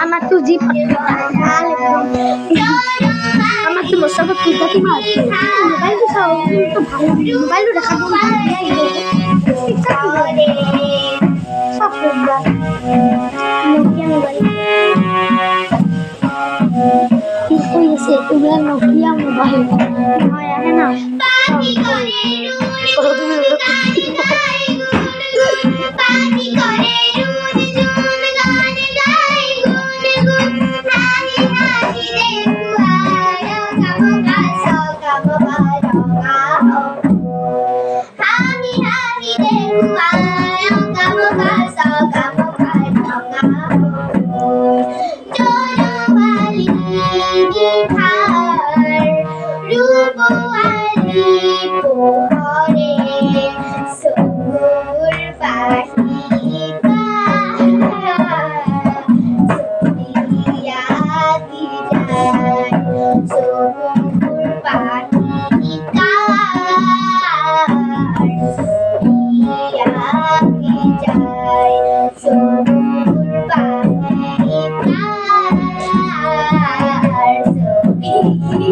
আমার তো জিপ আমার তো মোসাফা কিতাকি মারছে মোবাইল তো সব তো ভালো মোবাইল রাখা সব নোকিয়া মোবাইল হয়েছে এগুলা নোকিয়া মোবাইল হয় আছে না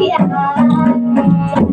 Yeah.